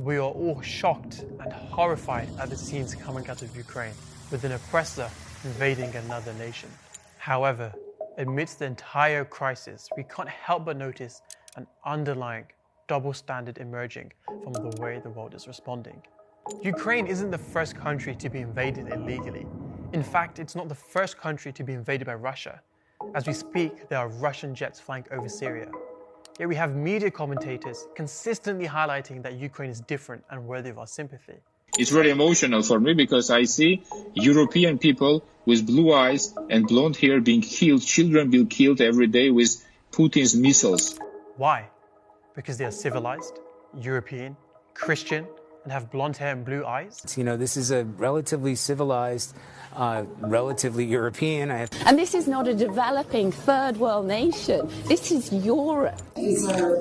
We are all shocked and horrified at the scenes coming out of Ukraine, with an oppressor invading another nation. However, amidst the entire crisis, we can't help but notice an underlying double standard emerging from the way the world is responding. Ukraine isn't the first country to be invaded illegally. In fact, it's not the first country to be invaded by Russia. As we speak, there are Russian jets flying over Syria. Yet we have media commentators consistently highlighting that Ukraine is different and worthy of our sympathy. It's very emotional for me because I see European people with blue eyes and blonde hair being killed, children being killed every day with Putin's missiles. Why? Because they are civilized, European, Christian, and have blonde hair and blue eyes? You know, this is a relatively civilized, relatively European. And this is not a developing third world nation. This is Europe. These are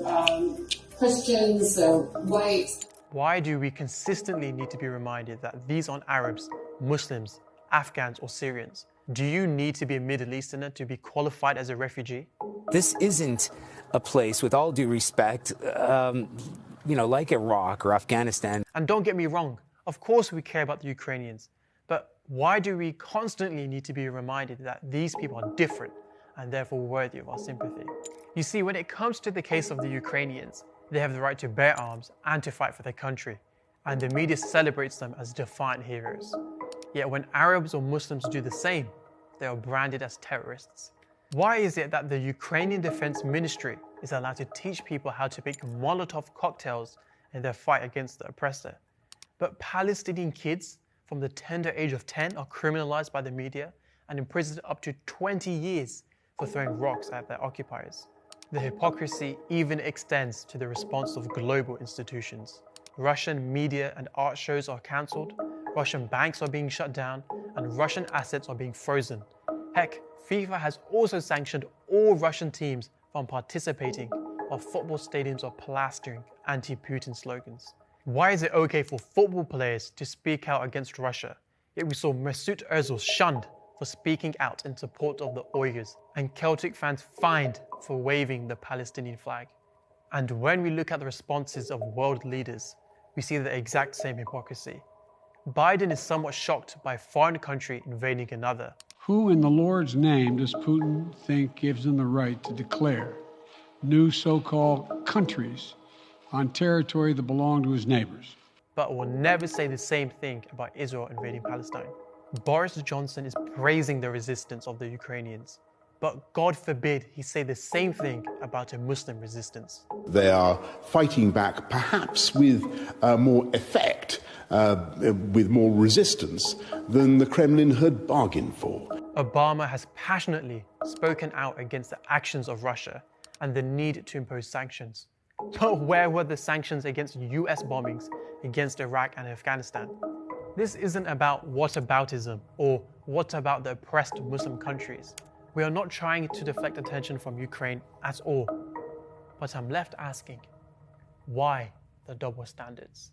Christians, white. Why do we consistently need to be reminded that these aren't Arabs, Muslims, Afghans, or Syrians? Do you need to be a Middle Easterner to be qualified as a refugee? This isn't a place, with all due respect, like Iraq or Afghanistan. And don't get me wrong, of course we care about the Ukrainians, but why do we constantly need to be reminded that these people are different and therefore worthy of our sympathy? You see, when it comes to the case of the Ukrainians, they have the right to bear arms and to fight for their country, and the media celebrates them as defiant heroes. Yet when Arabs or Muslims do the same, they are branded as terrorists. Why is it that the Ukrainian Defense Ministry is allowed to teach people how to make Molotov cocktails in their fight against the oppressor, but Palestinian kids from the tender age of 10 are criminalized by the media and imprisoned up to 20 years for throwing rocks at their occupiers? The hypocrisy even extends to the response of global institutions. Russian media and art shows are cancelled, Russian banks are being shut down, and Russian assets are being frozen. Heck, FIFA has also sanctioned all Russian teams from participating, while football stadiums are plastering anti-Putin slogans. Why is it okay for football players to speak out against Russia, yet we saw Mesut Ozil shunned for speaking out in support of the Uyghurs, and Celtic fans fined for waving the Palestinian flag? And when we look at the responses of world leaders, we see the exact same hypocrisy. Biden is somewhat shocked by a foreign country invading another. Who in the Lord's name does Putin think gives him the right to declare new so-called countries on territory that belong to his neighbors? But will never say the same thing about Israel invading Palestine. Boris Johnson is praising the resistance of the Ukrainians, but God forbid he say the same thing about a Muslim resistance. They are fighting back, perhaps with more effect, with more resistance than the Kremlin had bargained for. Obama has passionately spoken out against the actions of Russia and the need to impose sanctions. But where were the sanctions against US bombings against Iraq and Afghanistan? This isn't about whataboutism or what about the oppressed Muslim countries. We are not trying to deflect attention from Ukraine at all. But I'm left asking, why the double standards?